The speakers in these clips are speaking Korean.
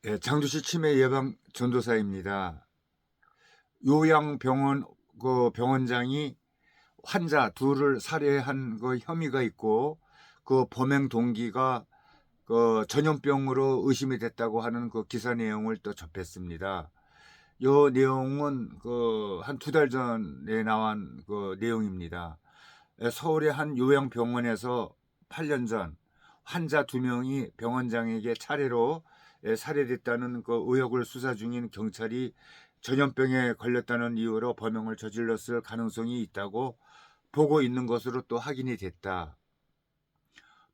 예, 장주시 치매 예방 전도사입니다. 요양병원 병원장이 환자 둘을 살해한 혐의가 있고 범행 동기가 전염병으로 의심이 됐다고 하는 기사 내용을 또 접했습니다. 요 내용은 한 두 달 전에 나온 내용입니다. 서울의 한 요양병원에서 8년 전 환자 2명이 병원장에게 차례로 살해됐다는 의혹을 수사 중인 경찰이 전염병에 걸렸다는 이유로 범행을 저질렀을 가능성이 있다고 보고 있는 것으로 또 확인이 됐다.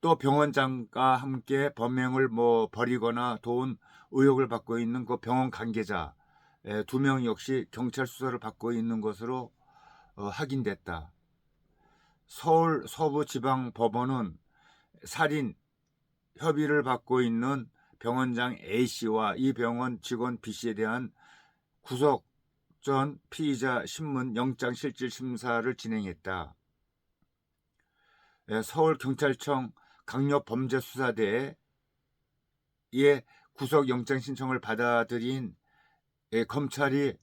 또 병원장과 함께 범행을 벌이거나 도운 의혹을 받고 있는 병원 관계자 2명 역시 경찰 수사를 받고 있는 것으로 확인됐다. 서울 서부지방법원은 살인 협의를 받고 있는 병원장 A씨와 이 병원 직원 B씨에 대한 구속 전 피의자 신문 영장실질심사를 진행했다. 서울경찰청 강력범죄수사대에 구속영장 신청을 받아들인 검찰이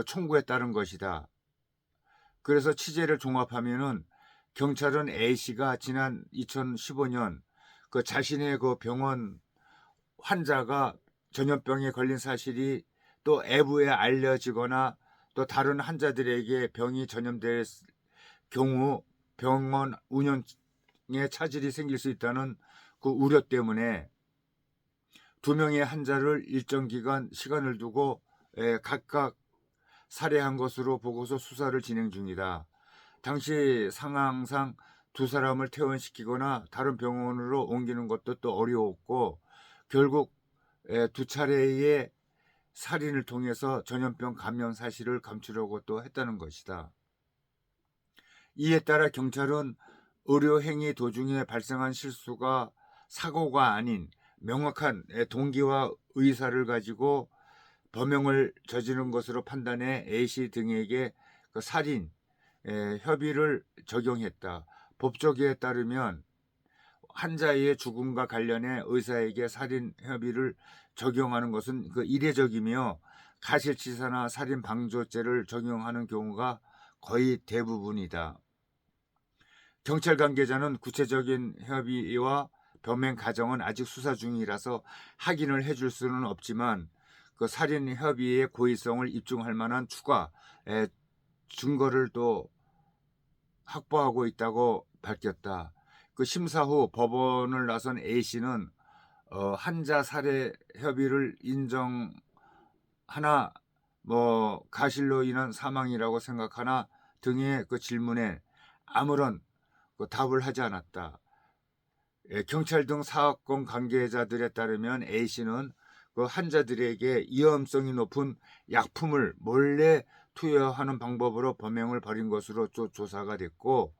청구에 따른 것이다. 그래서 취재를 종합하면은 경찰은 A씨가 지난 2015년 자신의 병원 환자가 전염병에 걸린 사실이 또 외부에 알려지거나 또 다른 환자들에게 병이 전염될 경우 병원 운영에 차질이 생길 수 있다는 우려 때문에 2명의 환자를 일정 기간 시간을 두고 각각 살해한 것으로 보고서 수사를 진행 중이다. 당시 상황상 두 사람을 퇴원시키거나 다른 병원으로 옮기는 것도 또 어려웠고 결국 두 차례의 살인을 통해서 전염병 감염 사실을 감추려고 또 했다는 것이다. 이에 따라 경찰은 의료행위 도중에 발생한 실수가 사고가 아닌 명확한 동기와 의사를 가지고 범행을 저지른 것으로 판단해 A씨 등에게 살인 협의를 적용했다. 법조계에 따르면 환자의 죽음과 관련해 의사에게 살인 협의를 적용하는 것은 이례적이며 가실치사나 살인 방조죄를 적용하는 경우가 거의 대부분이다. 경찰 관계자는 구체적인 협의와 범행 과정은 아직 수사 중이라서 확인을 해줄 수는 없지만 살인 협의의 고의성을 입증할 만한 추가 증거를 또 확보하고 있다고 밝혔다. 심사 후 법원을 나선 A씨는 환자 살해 협의를 인정하나 가실로 인한 사망이라고 생각하나 등의 질문에 아무런 답을 하지 않았다. 경찰 등 사건 관계자들에 따르면 A씨는 환자들에게 위험성이 높은 약품을 몰래 투여하는 방법으로 범행을 벌인 것으로 조사가 됐고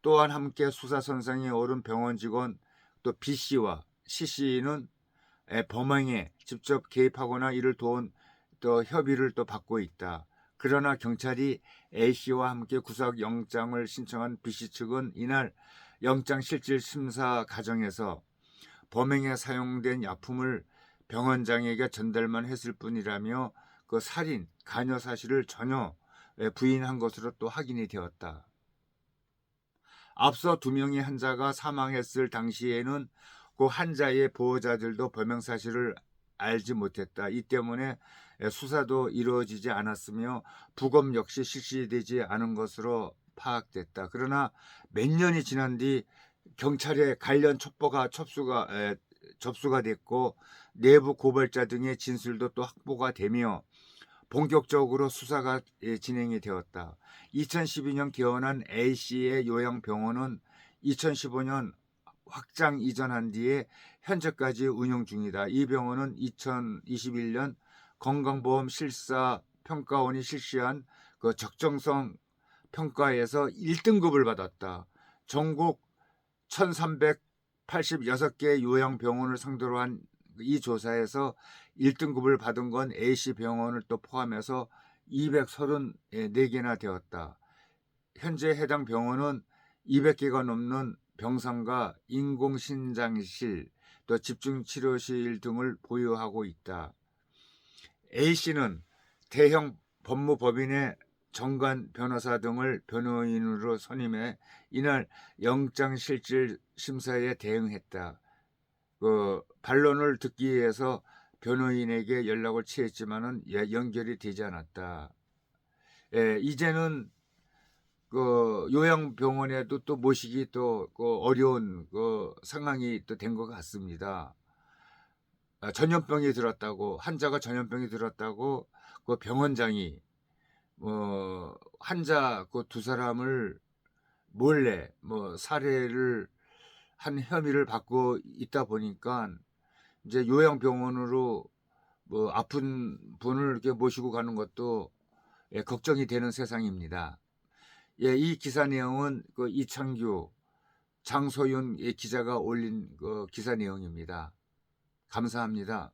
또한 함께 수사선상에 오른 병원 직원 또 B씨와 C씨는 범행에 직접 개입하거나 이를 도운 또 협의를 또 받고 있다. 그러나 경찰이 A씨와 함께 구속영장을 신청한 B씨 측은 이날 영장실질심사 과정에서 범행에 사용된 약품을 병원장에게 전달만 했을 뿐이라며 살인, 관여 사실을 전혀 부인한 것으로 또 확인이 되었다. 앞서 2명의 환자가 사망했을 당시에는 환자의 보호자들도 범행 사실을 알지 못했다. 이 때문에 수사도 이루어지지 않았으며 부검 역시 실시되지 않은 것으로 파악됐다. 그러나 몇 년이 지난 뒤 경찰의 관련 첩보가 접수가 됐고 내부 고발자 등의 진술도 또 확보가 되며 본격적으로 수사가 진행이 되었다. 2012년 개원한 A씨의 요양병원은 2015년 확장 이전한 뒤에 현재까지 운영 중이다. 이 병원은 2021년 건강보험 실사 평가원이 실시한 적정성 평가에서 1등급을 받았다. 전국 1386개 요양병원을 상대로 한 이 조사에서 1등급을 받은 건 A씨 병원을 또 포함해서 234개나 되었다. 현재 해당 병원은 200개가 넘는 병상과 인공신장실, 또 집중치료실 등을 보유하고 있다. A씨는 대형 법무법인의 정관 변호사 등을 변호인으로 선임해 이날 영장실질 심사에 대응했다. 반론을 듣기 위해서 변호인에게 연락을 취했지만은 연결이 되지 않았다. 이제는 요양병원에도 또 모시기 또 어려운 상황이 또 된 것 같습니다. 전염병이 들었다고, 환자가 전염병이 들었다고 그 병원장이 환자 그 두 사람을 몰래 살해를 한 혐의를 받고 있다 보니까 이제 요양병원으로 아픈 분을 이렇게 모시고 가는 것도 걱정이 되는 세상입니다. 이 기사 내용은 이창규, 장소윤 기자가 올린 기사 내용입니다. 감사합니다.